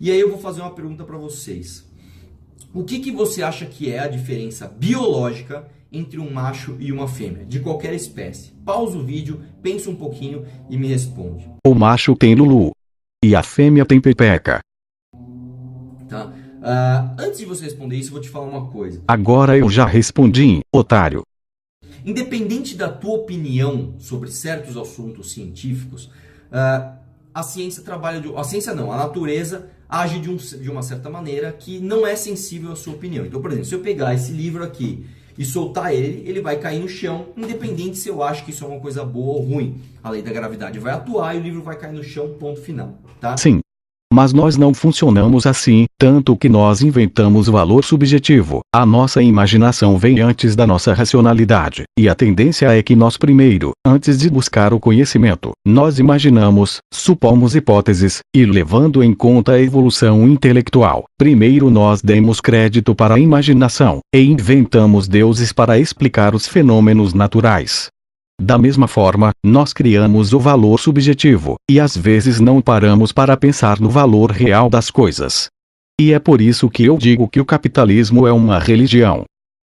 E aí eu vou fazer uma pergunta para vocês. O que você acha que é a diferença biológica entre um macho e uma fêmea, de qualquer espécie? Pausa o vídeo, pensa um pouquinho e me responde. O macho tem lulu e a fêmea tem pepeca. Tá? Antes de você responder isso, eu vou te falar uma coisa. Agora eu já respondi, otário. Independente da tua opinião sobre certos assuntos científicos, a ciência trabalha a ciência não, a natureza age de uma certa maneira que não é sensível à sua opinião. Então, por exemplo, se eu pegar esse livro aqui e soltar ele, ele vai cair no chão, independente se eu acho que isso é uma coisa boa ou ruim. A lei da gravidade vai atuar e o livro vai cair no chão, ponto final, tá? Sim. Mas nós não funcionamos assim, tanto que nós inventamos o valor subjetivo. A nossa imaginação vem antes da nossa racionalidade. E a tendência é que nós primeiro, antes de buscar o conhecimento, nós imaginamos, supomos hipóteses, e levando em conta a evolução intelectual, primeiro nós demos crédito para a imaginação, e inventamos deuses para explicar os fenômenos naturais. Da mesma forma, nós criamos o valor subjetivo, e às vezes não paramos para pensar no valor real das coisas. E é por isso que eu digo que o capitalismo é uma religião.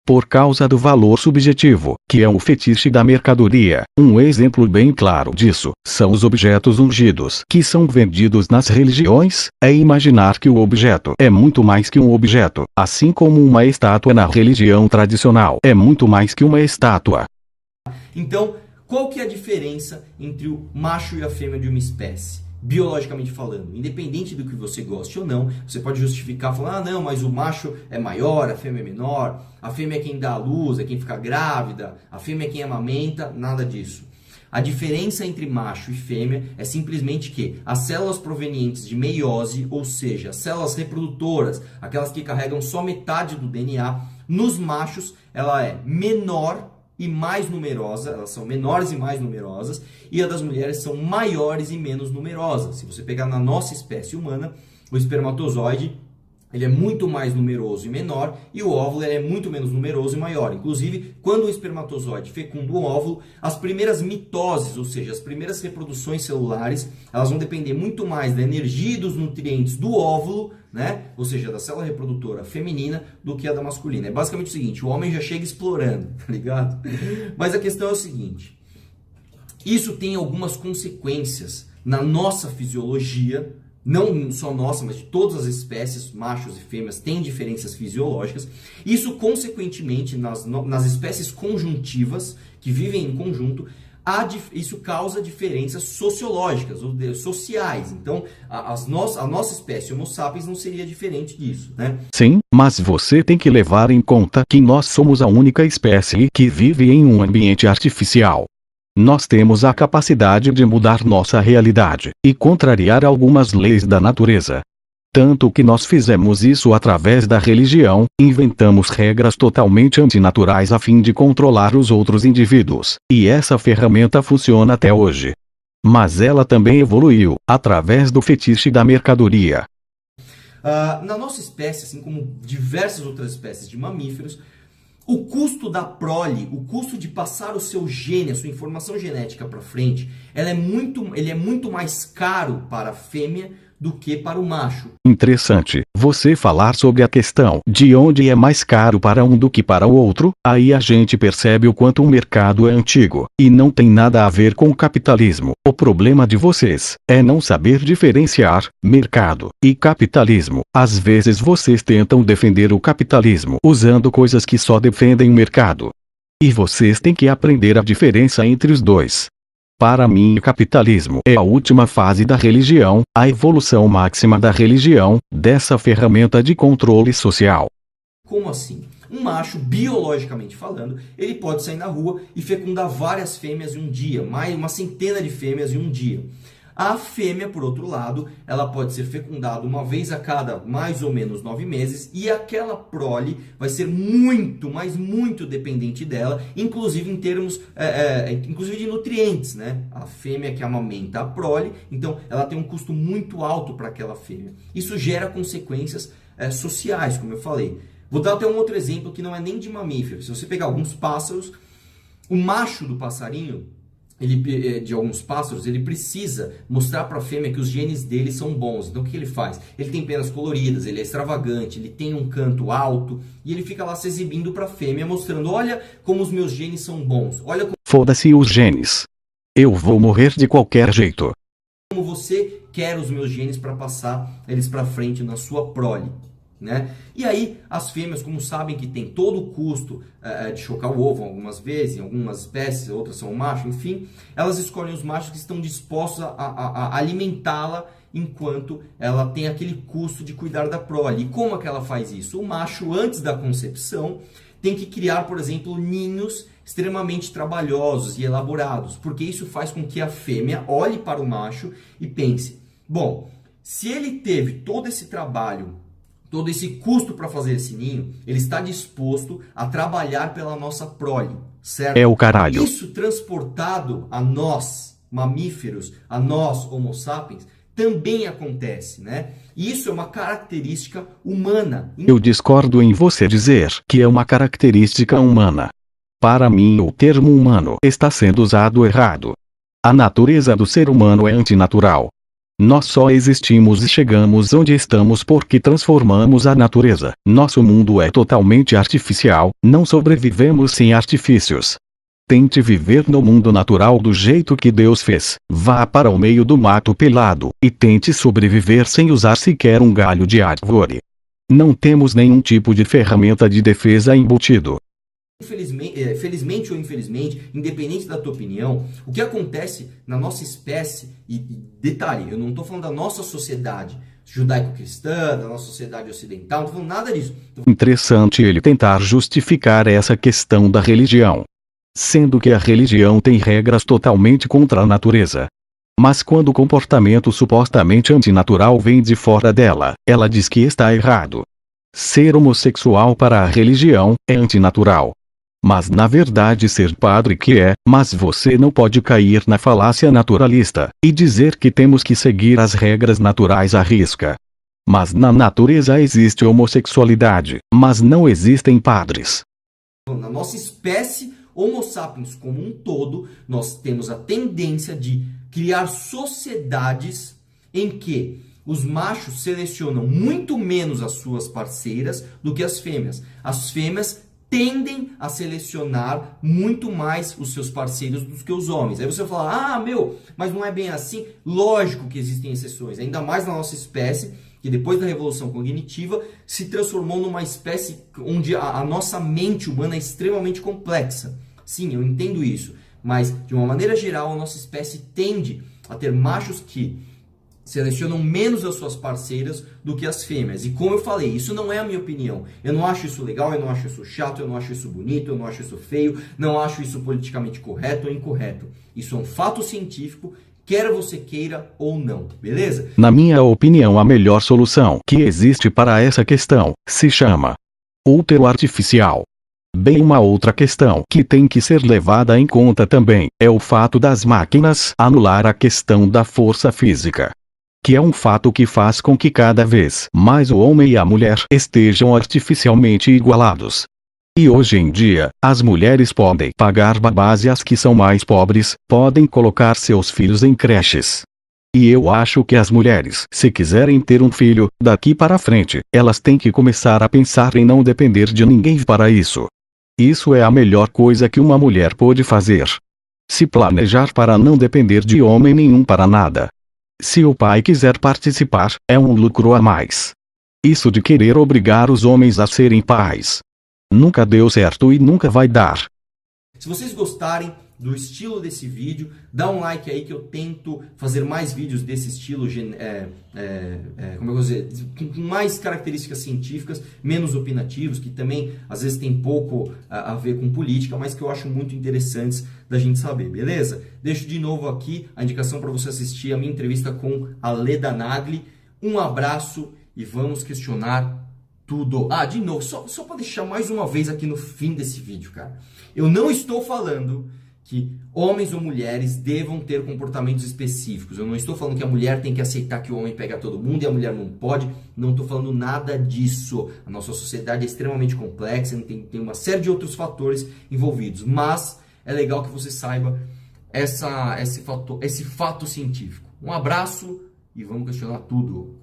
Por causa do valor subjetivo, que é o fetiche da mercadoria. Um exemplo bem claro disso, são os objetos ungidos que são vendidos nas religiões. É imaginar que o objeto é muito mais que um objeto, assim como uma estátua na religião tradicional é muito mais que uma estátua. Então, qual que é a diferença entre o macho e a fêmea de uma espécie? Biologicamente falando, independente do que você goste ou não, você pode justificar falando, não, mas o macho é maior, a fêmea é menor, a fêmea é quem dá a luz, é quem fica grávida, a fêmea é quem amamenta, nada disso. A diferença entre macho e fêmea é simplesmente que as células provenientes de meiose, ou seja, as células reprodutoras, aquelas que carregam só metade do DNA, nos machos ela é menor e mais numerosa, elas são menores e mais numerosas, e a das mulheres são maiores e menos numerosas. Se você pegar na nossa espécie humana, o espermatozoide ele é muito mais numeroso e menor, e o óvulo ele é muito menos numeroso e maior. Inclusive, quando o espermatozoide fecunda o óvulo, as primeiras mitoses, ou seja, as primeiras reproduções celulares, elas vão depender muito mais da energia e dos nutrientes do óvulo, né? Ou seja, da célula reprodutora feminina, do que a da masculina. É basicamente o seguinte, o homem já chega explorando, tá ligado? Mas a questão é o seguinte, isso tem algumas consequências na nossa fisiologia, não só nossa, mas de todas as espécies, machos e fêmeas, têm diferenças fisiológicas. Isso, consequentemente, nas espécies conjuntivas, que vivem em conjunto, isso causa diferenças sociológicas, ou sociais. Então, a nossa espécie Homo sapiens não seria diferente disso, né? Sim, mas você tem que levar em conta que nós somos a única espécie que vive em um ambiente artificial. Nós temos a capacidade de mudar nossa realidade e contrariar algumas leis da natureza. Tanto que nós fizemos isso através da religião, inventamos regras totalmente antinaturais a fim de controlar os outros indivíduos, e essa ferramenta funciona até hoje. Mas ela também evoluiu, através do fetiche da mercadoria. Na nossa espécie, assim como diversas outras espécies de mamíferos, o custo da prole, o custo de passar o seu gene, a sua informação genética para frente, ele é muito mais caro para a fêmea do que para o macho. Interessante, você falar sobre a questão de onde é mais caro para um do que para o outro, aí a gente percebe o quanto o mercado é antigo, e não tem nada a ver com o capitalismo. O problema de vocês é não saber diferenciar mercado e capitalismo. Às vezes vocês tentam defender o capitalismo usando coisas que só defendem o mercado. E vocês têm que aprender a diferença entre os dois. Para mim, o capitalismo é a última fase da religião, a evolução máxima da religião, dessa ferramenta de controle social. Como assim? Um macho, biologicamente falando, ele pode sair na rua e fecundar várias fêmeas em um dia, mais uma centena de fêmeas em um dia. A fêmea, por outro lado, ela pode ser fecundada uma vez a cada mais ou menos 9 meses e aquela prole vai ser muito, mas muito dependente dela, inclusive em termos inclusive de nutrientes, né? A fêmea que amamenta a prole, então ela tem um custo muito alto para aquela fêmea. Isso gera consequências sociais, como eu falei. Vou dar até um outro exemplo que não é nem de mamífero. Se você pegar alguns pássaros, o macho do passarinho, de alguns pássaros, ele precisa mostrar para a fêmea que os genes dele são bons. Então o que ele faz? Ele tem penas coloridas, ele é extravagante, ele tem um canto alto e ele fica lá se exibindo para a fêmea, mostrando: olha como os meus genes são bons, olha como... Foda-se os genes. Eu vou morrer de qualquer jeito. Como você quer os meus genes para passar eles para frente na sua prole. Né? E aí as fêmeas, como sabem que tem todo o custo de chocar o ovo algumas vezes, em algumas espécies, outras são macho, enfim, elas escolhem os machos que estão dispostos a alimentá-la enquanto ela tem aquele custo de cuidar da prole. E como é que ela faz isso? O macho, antes da concepção, tem que criar, por exemplo, ninhos extremamente trabalhosos e elaborados, porque isso faz com que a fêmea olhe para o macho e pense: bom, se ele teve todo esse trabalho, todo esse custo para fazer esse ninho, ele está disposto a trabalhar pela nossa prole, certo? É o caralho. Isso transportado a nós, mamíferos, a nós, homo sapiens, também acontece, né? E isso é uma característica humana. Eu discordo em você dizer que é uma característica humana. Para mim, o termo humano está sendo usado errado. A natureza do ser humano é antinatural. Nós só existimos e chegamos onde estamos porque transformamos a natureza. Nosso mundo é totalmente artificial, não sobrevivemos sem artifícios. Tente viver no mundo natural do jeito que Deus fez. Vá para o meio do mato pelado, e tente sobreviver sem usar sequer um galho de árvore. Não temos nenhum tipo de ferramenta de defesa embutido. Felizmente ou infelizmente, independente da tua opinião, o que acontece na nossa espécie, e detalhe, eu não estou falando da nossa sociedade judaico-cristã, da nossa sociedade ocidental, não estou falando nada disso. Interessante ele tentar justificar essa questão da religião, sendo que a religião tem regras totalmente contra a natureza. Mas quando o comportamento supostamente antinatural vem de fora dela, ela diz que está errado. Ser homossexual para a religião é antinatural. Mas na verdade ser padre que é, mas você não pode cair na falácia naturalista, e dizer que temos que seguir as regras naturais à risca. Mas na natureza existe homossexualidade, mas não existem padres. Na nossa espécie, Homo sapiens como um todo, nós temos a tendência de criar sociedades em que os machos selecionam muito menos as suas parceiras do que as fêmeas. As fêmeas tendem a selecionar muito mais os seus parceiros do que os homens. Aí você fala: ah, mas não é bem assim. Lógico que existem exceções, ainda mais na nossa espécie, que depois da revolução cognitiva se transformou numa espécie onde a nossa mente humana é extremamente complexa. Sim, eu entendo isso, mas de uma maneira geral a nossa espécie tende a ter machos que selecionam menos as suas parceiras do que as fêmeas. E como eu falei, isso não é a minha opinião. Eu não acho isso legal, eu não acho isso chato, eu não acho isso bonito, eu não acho isso feio, não acho isso politicamente correto ou incorreto. Isso é um fato científico, quer você queira ou não, beleza? Na minha opinião, a melhor solução que existe para essa questão se chama útero artificial. Bem, uma outra questão que tem que ser levada em conta também é o fato das máquinas anular a questão da força física, que é um fato que faz com que cada vez mais o homem e a mulher estejam artificialmente igualados. E hoje em dia, as mulheres podem pagar babás e as que são mais pobres, podem colocar seus filhos em creches. E eu acho que as mulheres, se quiserem ter um filho, daqui para frente, elas têm que começar a pensar em não depender de ninguém para isso. Isso é a melhor coisa que uma mulher pode fazer. Se planejar para não depender de homem nenhum para nada. Se o pai quiser participar, é um lucro a mais. Isso de querer obrigar os homens a serem pais nunca deu certo e nunca vai dar. Se vocês gostarem do estilo desse vídeo, dá um like aí que eu tento fazer mais vídeos desse estilo, como eu vou dizer, com mais características científicas, menos opinativos, que também às vezes tem pouco a ver com política, mas que eu acho muito interessantes da gente saber, beleza? Deixo de novo aqui a indicação para você assistir a minha entrevista com a Leda Nagli. Um abraço e vamos questionar tudo. Ah, de novo, só para deixar mais uma vez aqui no fim desse vídeo, cara. Eu não estou falando que homens ou mulheres devam ter comportamentos específicos. Eu não estou falando que a mulher tem que aceitar que o homem pega todo mundo e a mulher não pode. Não estou falando nada disso. A nossa sociedade é extremamente complexa, tem uma série de outros fatores envolvidos. Mas é legal que você saiba esse fato científico. Um abraço e vamos questionar tudo.